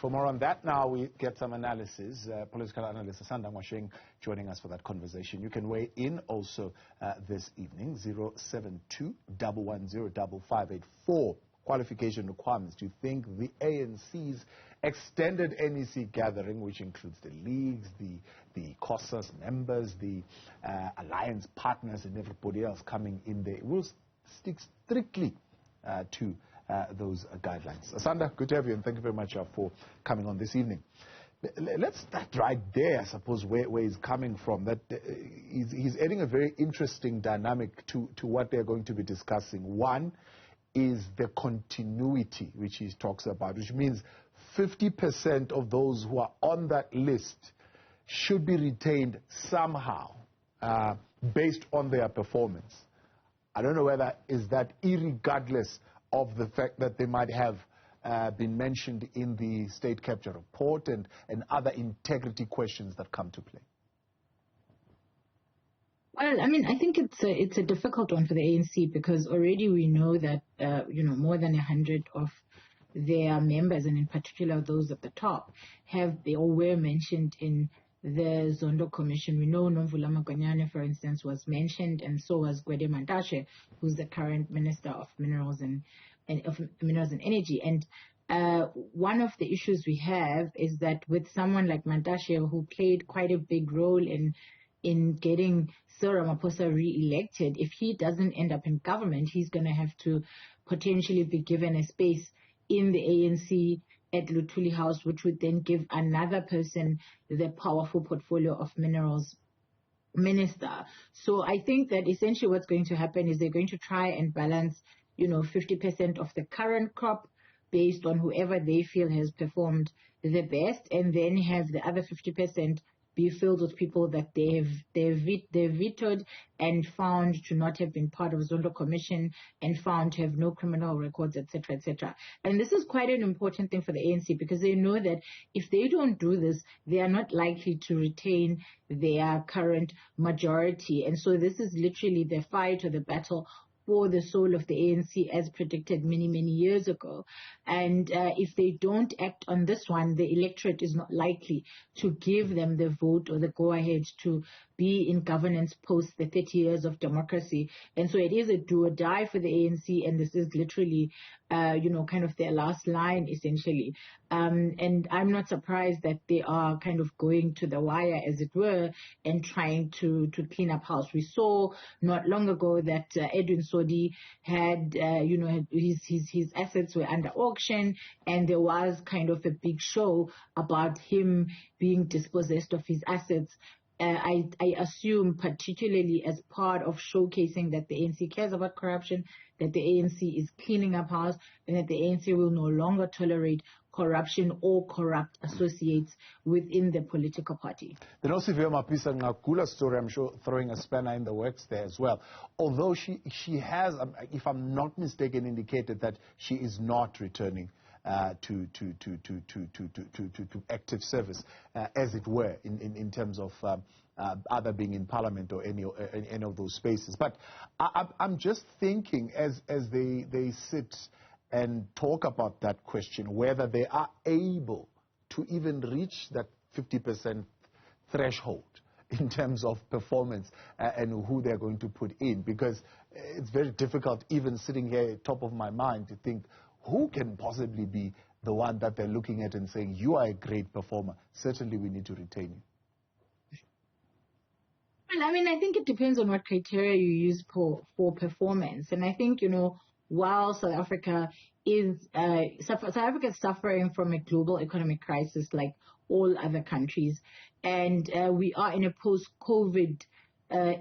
For more on that, now we get some analysis. Political analyst Asanda Ngoasheng joining us for that conversation. You can weigh in also this evening, 072-110-5584. Qualification requirements. Do you think the ANC's extended NEC gathering, which includes the leagues, the COSAS members, the alliance partners and everybody else coming in there, will stick strictly to those guidelines? Asanda, good to have you, and thank you very much for coming on this evening. Let's start right there, I suppose, where he's coming from. That he's adding a very interesting dynamic to what they're going to be discussing. One is the continuity, which he talks about, which means 50% of those who are on that list should be retained somehow based on their performance. I don't know whether is that irregardless of the fact that they might have been mentioned in the state capture report and other integrity questions that come to play. Well, I mean, I think it's a difficult one for the ANC because already we know that more than 100 of their members, and in particular those at the top, were mentioned in the Zondo Commission. We know Nomvula Maganyane, for instance, was mentioned, and so was Gwede Mantashe, who's the current Minister of Minerals and Energy. And one of the issues we have is that with someone like Mantashe, who played quite a big role in getting Cyril Ramaphosa re-elected, if he doesn't end up in government, he's going to have to potentially be given a space in the ANC at Luthuli House, which would then give another person the powerful portfolio of minerals minister. So I think that essentially what's going to happen is they're going to try and balance, 50% of the current crop based on whoever they feel has performed the best, and then have the other 50% be filled with people that they've vetoed and found to not have been part of Zondo Commission and found to have no criminal records, etc., etc. And this is quite an important thing for the ANC because they know that if they don't do this, they are not likely to retain their current majority. And so this is literally the fight or the battle for the soul of the ANC as predicted many, many years ago. And if they don't act on this one, the electorate is not likely to give them the vote or the go-ahead to be in governance post the 30 years of democracy. And so it is a do or die for the ANC, and this is literally, kind of their last line, essentially. And I'm not surprised that they are kind of going to the wire, as it were, and trying to clean up house. We saw not long ago that Edwin Sodi had, his assets were under auction, and there was kind of a big show about him being dispossessed of his assets. I assume particularly as part of showcasing that the ANC cares about corruption, that the ANC is cleaning up house, and that the ANC will no longer tolerate corruption or corrupt associates within the political party. Then also Mapisa Ngakula's story, I'm sure, throwing a spanner in the works there as well. Although she has, if I'm not mistaken, indicated that she is not returning to active service, as it were, in terms of either being in Parliament or any of those spaces. But I'm just thinking as they sit and talk about that question, whether they are able to even reach that 50% threshold in terms of performance and who they're going to put in, because it's very difficult, even sitting here top of my mind, to think who can possibly be the one that they're looking at and saying, you are a great performer, certainly we need to retain you. Well, I mean, I think it depends on what criteria you use for performance. And I think, while South Africa is suffering from a global economic crisis like all other countries, and we are in a post-COVID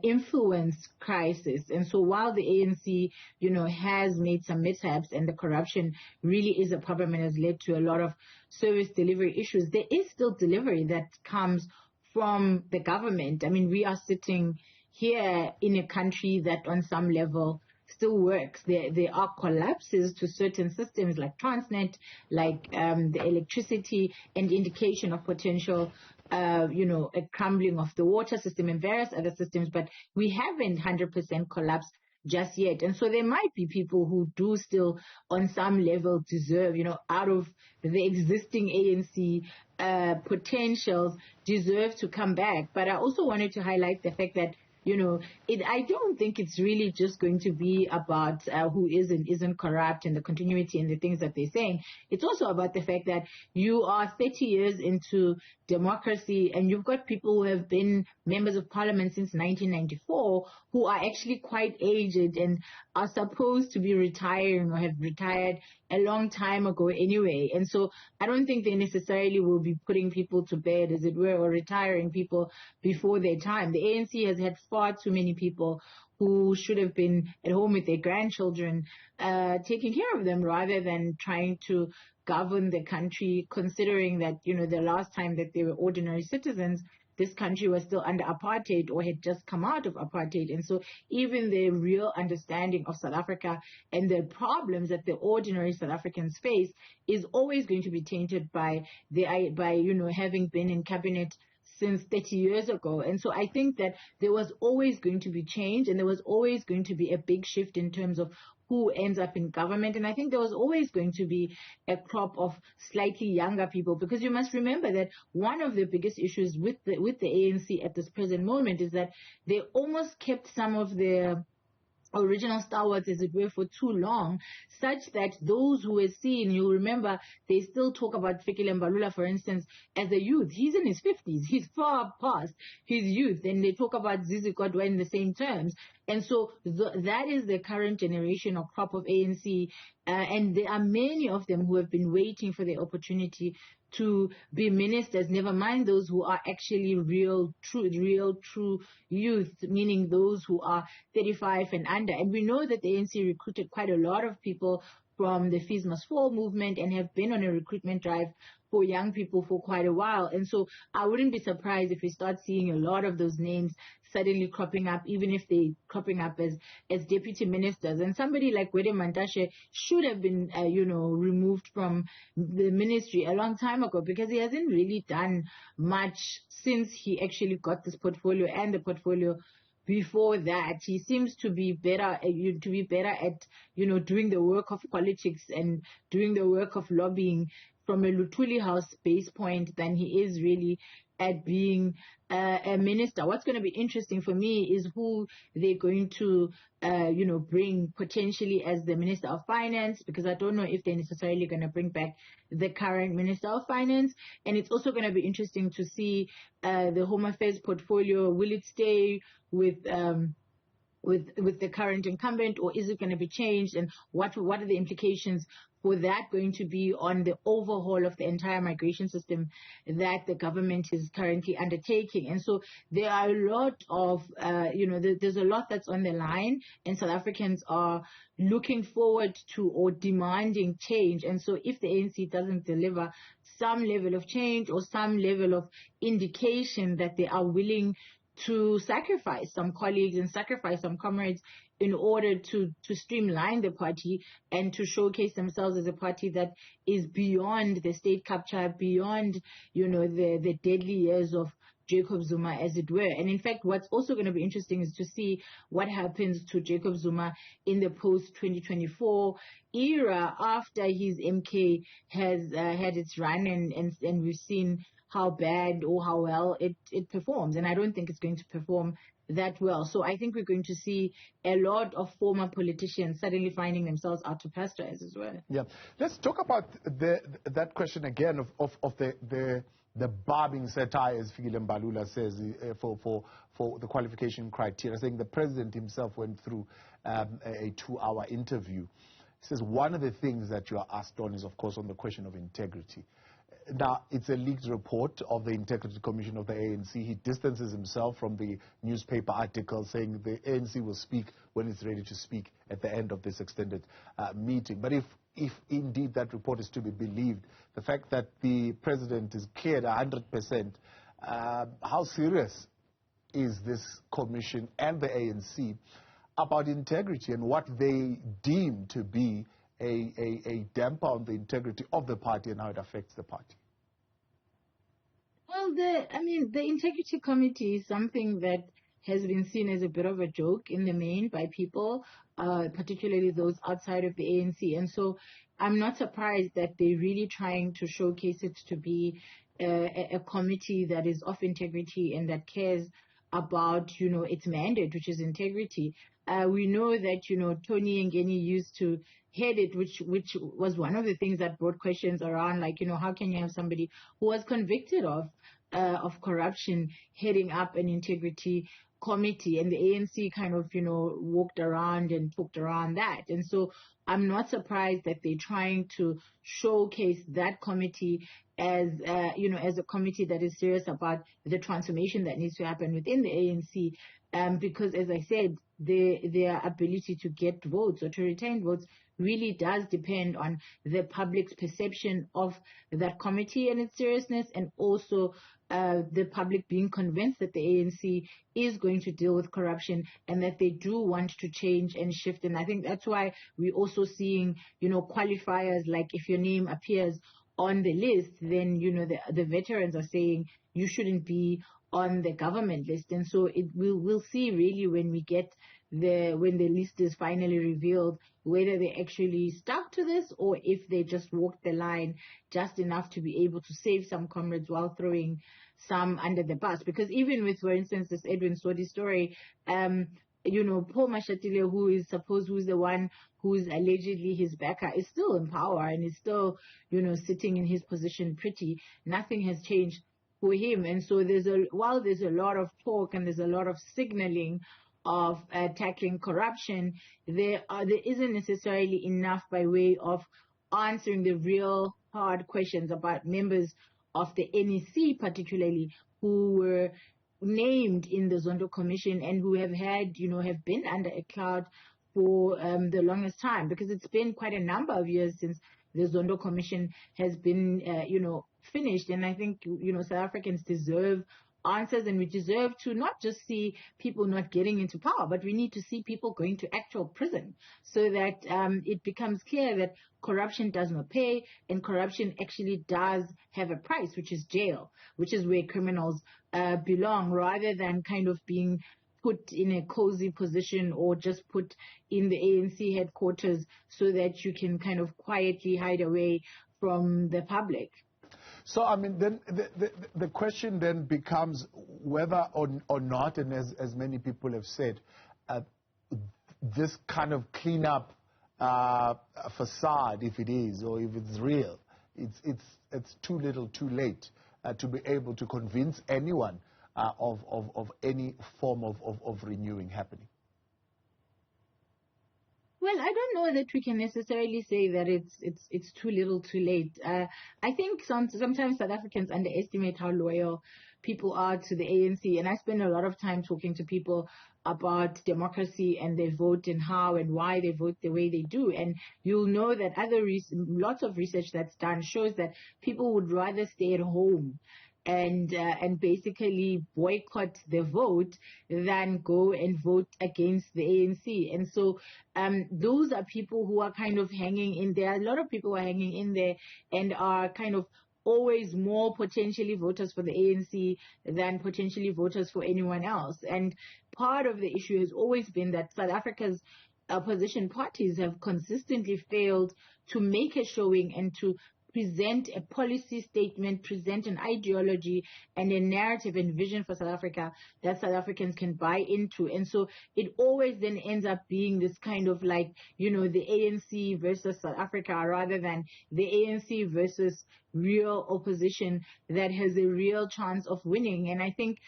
influence crisis. And so while the ANC, has made some mishaps and the corruption really is a problem and has led to a lot of service delivery issues, there is still delivery that comes from the government. I mean, we are sitting here in a country that on some level still works. There are collapses to certain systems like Transnet, like the electricity, and indication of potential, a crumbling of the water system and various other systems. But we haven't 100% collapsed just yet. And so there might be people who do still, on some level, deserve, out of the existing ANC potentials, deserve to come back. But I also wanted to highlight the fact that, I don't think it's really just going to be about who is and isn't corrupt and the continuity and the things that they're saying. It's also about the fact that you are 30 years into democracy and you've got people who have been members of parliament since 1994 who are actually quite aged and are supposed to be retiring or have retired a long time ago anyway. And so I don't think they necessarily will be putting people to bed, as it were, or retiring people before their time. The ANC has had far too many people who should have been at home with their grandchildren, taking care of them rather than trying to govern the country, considering that, the last time that they were ordinary citizens, this country was still under apartheid or had just come out of apartheid. And so even the real understanding of South Africa and the problems that the ordinary South Africans face is always going to be tainted by having been in cabinet since 30 years ago. And so I think that there was always going to be change and there was always going to be a big shift in terms of who ends up in government. And I think there was always going to be a crop of slightly younger people, because you must remember that one of the biggest issues with the ANC at this present moment is that they almost kept some of their original stalwarts, as it were, for too long, such that those who were seen, you'll remember, they still talk about Fikile Mbalula, for instance, as a youth. He's in his 50s. He's far past his youth. And they talk about Zizi Kodwa in the same terms. And so that is the current generation or crop of ANC. And there are many of them who have been waiting for the opportunity to be ministers, never mind those who are actually real, true youth, meaning those who are 35 and under. And we know that the ANC recruited quite a lot of people from the Fees Must Fall movement and have been on a recruitment drive for young people for quite a while. And so I wouldn't be surprised if we start seeing a lot of those names suddenly cropping up, even if they're cropping up as deputy ministers. And somebody like Gwede Mantashe should have been, removed from the ministry a long time ago, because he hasn't really done much since he actually got this portfolio and the portfolio before that. He seems to be better at doing the work of politics and doing the work of lobbying from a Luthuli House base point than he is really at being a minister. What's going to be interesting for me is who they're going to, bring potentially as the Minister of Finance, because I don't know if they're necessarily going to bring back the current Minister of Finance. And it's also going to be interesting to see the Home Affairs portfolio. Will it stay with the current incumbent, or is it going to be changed? And what are the implications for that going to be on the overhaul of the entire migration system that the government is currently undertaking? And so there are a lot of, there's a lot that's on the line, and South Africans are looking forward to or demanding change. And so if the ANC doesn't deliver some level of change or some level of indication that they are willing to sacrifice some colleagues and sacrifice some comrades in order to streamline the party and to showcase themselves as a party that is beyond the state capture, beyond, the deadly years of Jacob Zuma, as it were. And in fact, what's also going to be interesting is to see what happens to Jacob Zuma in the post-2024 era after his MK has had its run and we've seen how bad or how well it performs. And I don't think it's going to perform that well. So I think we're going to see a lot of former politicians suddenly finding themselves out to pasturize as well. Yeah. Let's talk about that question again of the barbing satire, as Fikile Mbalula says, for the qualification criteria. I think the president himself went through a 2-hour interview. He says one of the things that you are asked on is, of course, on the question of integrity. Now, it's a leaked report of the Integrity Commission of the ANC. He distances himself from the newspaper article saying the ANC will speak when it's ready to speak at the end of this extended meeting. But if indeed that report is to be believed, the fact that the president is cleared 100%, how serious is this commission and the ANC about integrity and what they deem to be a damper on the integrity of the party and how it affects the party? Well, the Integrity Committee is something that has been seen as a bit of a joke in the main by people, particularly those outside of the ANC. And so I'm not surprised that they're really trying to showcase it to be a committee that is of integrity and that cares about, its mandate, which is integrity. We know that, Tony Ngeni used to head it, which was one of the things that brought questions around, like, how can you have somebody who was convicted of corruption heading up an integrity committee? And the ANC kind of, walked around and talked around that. And so I'm not surprised that they're trying to showcase that committee as, as a committee that is serious about the transformation that needs to happen within the ANC. Because as I said, their ability to get votes or to retain votes really does depend on the public's perception of that committee and its seriousness, and also the public being convinced that the ANC is going to deal with corruption and that they do want to change and shift. And I think that's why we're also seeing, qualifiers like if your name appears on the list, then, the veterans are saying you shouldn't be on the government list. And so we'll see really when the list is finally revealed, whether they actually stuck to this or if they just walked the line just enough to be able to save some comrades while throwing some under the bus. Because even with, for instance, this Edwin Sodi story, Paul Mashatile, who's the one who's allegedly his backer, is still in power and is still, sitting in his position pretty. Nothing has changed for him. And so while there's a lot of talk and there's a lot of signaling of tackling corruption, there isn't necessarily enough by way of answering the real hard questions about members of the NEC, particularly, who were named in the Zondo Commission and who have been under a cloud for the longest time, because it's been quite a number of years since the Zondo Commission has been, finished. And I think, South Africans deserve answers, and we deserve to not just see people not getting into power, but we need to see people going to actual prison so that it becomes clear that corruption does not pay, and corruption actually does have a price, which is jail, which is where criminals belong, rather than kind of being put in a cozy position or just put in the ANC headquarters so that you can kind of quietly hide away from the public. So, I mean, then the question then becomes whether or not, and as many people have said, this kind of cleanup facade, if it is, or if it's real, it's too little too late to be able to convince anyone of any form of renewing happening. Well, I don't know that we can necessarily say that it's too little too late. I think sometimes South Africans underestimate how loyal people are to the ANC, and I spend a lot of time talking to people about democracy and their vote and how and why they vote the way they do. And you'll know that lots of research that's done shows that people would rather stay at home and basically boycott the vote than go and vote against the ANC. And so those are people who are kind of hanging in there. A lot of people are hanging in there and are kind of always more potentially voters for the ANC than potentially voters for anyone else. And part of the issue has always been that South Africa's opposition parties have consistently failed to make a showing and to present a policy statement, present an ideology and a narrative and vision for South Africa that South Africans can buy into. And so it always then ends up being this kind of like, the ANC versus South Africa, rather than the ANC versus real opposition that has a real chance of winning. And I think,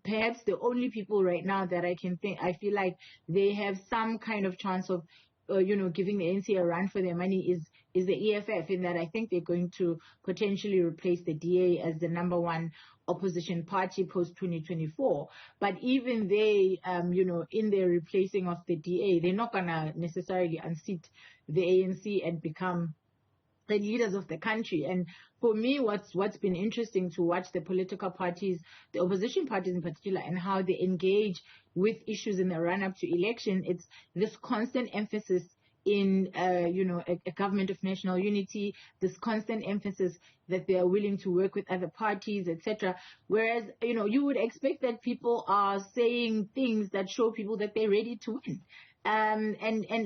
perhaps the only people right now that I feel like they have some kind of chance of giving the ANC a run for their money is the EFF, in that I think they're going to potentially replace the DA as the number one opposition party post 2024. But even they, in their replacing of the DA, they're not going to necessarily unseat the ANC and become the leaders of the country. And for me, what's been interesting to watch the political parties, the opposition parties in particular, and how they engage with issues in the run-up to election, it's this constant emphasis in, a government of national unity, this constant emphasis that they are willing to work with other parties, etc. Whereas, you would expect that people are saying things that show people that they're ready to win. And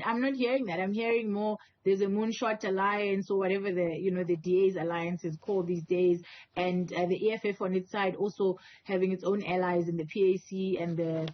I'm not hearing that. I'm hearing more, there's a moonshot alliance or whatever the DA's alliance is called these days. And the EFF on its side also having its own allies in the PAC and the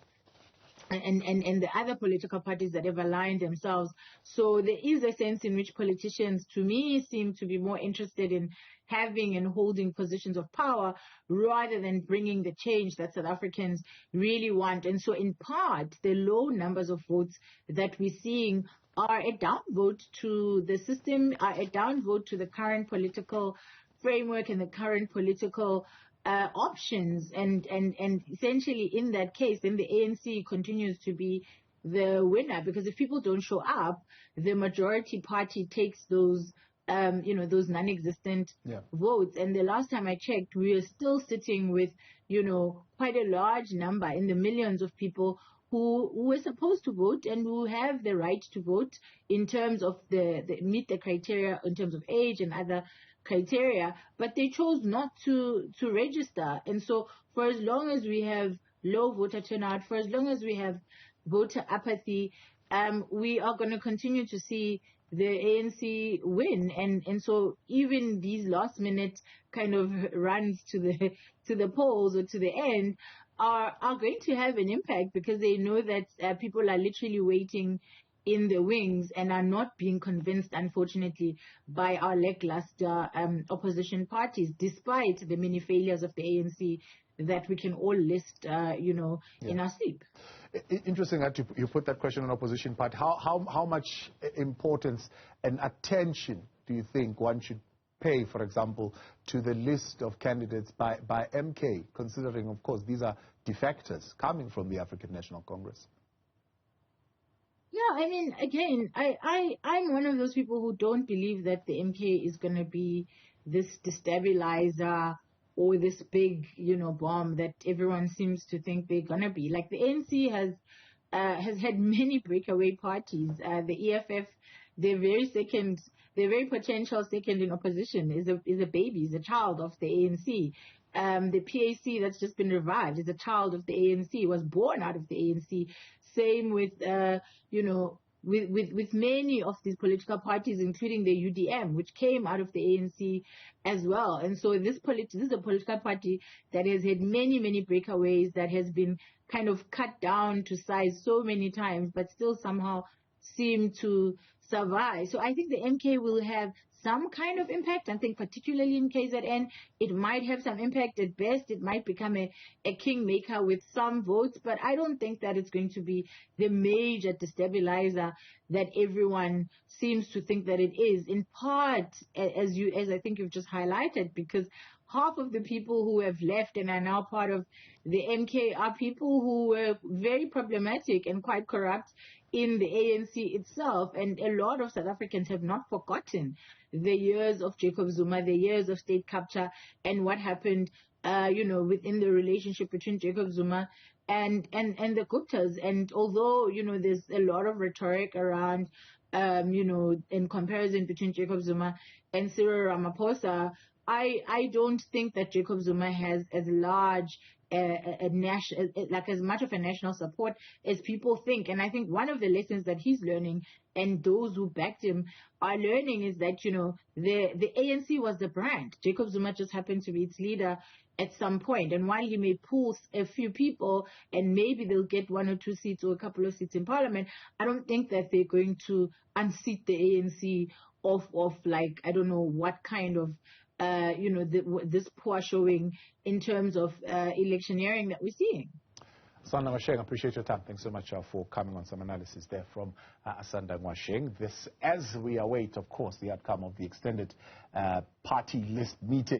other political parties that have aligned themselves. So there is a sense in which politicians, to me, seem to be more interested in having and holding positions of power rather than bringing the change that South Africans really want. And so in part, the low numbers of votes that we're seeing are a downvote to the system, are a downvote to the current political framework and the current political options, and essentially in that case, then the ANC continues to be the winner, because if people don't show up, the majority party takes those those non-existent votes. And the last time I checked, we are still sitting with quite a large number, in the millions of people who were supposed to vote and who have the right to vote in terms of the meet the criteria in terms of age and other criteria, but they chose not to register. And so for as long as we have low voter turnout, for as long as we have voter apathy, we are going to continue to see the ANC win. And so even these last minute kind of runs to the polls or to the end are going to have an impact, because they know that people are literally waiting in the wings and are not being convinced, unfortunately, by our lackluster opposition parties, despite the many failures of the ANC that we can all list, in our sleep. Interesting that you put that question on opposition party. How much importance and attention do you think one should pay, for example, to the list of candidates by MK, considering, of course, these are defectors coming from the African National Congress? Yeah, I mean, again, I'm one of those people who don't believe that the MK is going to be this destabilizer or this big, bomb that everyone seems to think they're going to be. Like, the ANC has had many breakaway parties. The EFF, their very potential second in opposition is a baby, is a child of the ANC. The PAC that's just been revived is a child of the ANC, was born out of the ANC. Same with, with many of these political parties, including the UDM, which came out of the ANC as well. And so this is a political party that has had many, many breakaways, that has been kind of cut down to size so many times, but still somehow seem to survive. So I think the MK will have some kind of impact. I think particularly in KZN, it might have some impact. At best, it might become a kingmaker with some votes, but I don't think that it's going to be the major destabilizer that everyone seems to think that it is. In part, as I think you've just highlighted, because half of the people who have left and are now part of the MK are people who were very problematic and quite corrupt in the ANC itself. And a lot of South Africans have not forgotten the years of Jacob Zuma, the years of state capture, and what happened, within the relationship between Jacob Zuma and the Guptas. And although, there's a lot of rhetoric around, in comparison between Jacob Zuma and Cyril Ramaphosa, I don't think that Jacob Zuma has as large as much of a national support as people think. And I think one of the lessons that he's learning, and those who backed him are learning, is that, the ANC was the brand. Jacob Zuma just happened to be its leader at some point. And while he may pull a few people and maybe they'll get 1 or 2 seats or a couple of seats in parliament, I don't think that they're going to unseat the ANC of like, I don't know what kind of this poor showing in terms of electioneering that we're seeing. Asanda Ngoasheng, I appreciate your time. Thanks so much for coming on. Some analysis there from Asanda Ngoasheng. This, as we await, of course, the outcome of the extended party list meeting.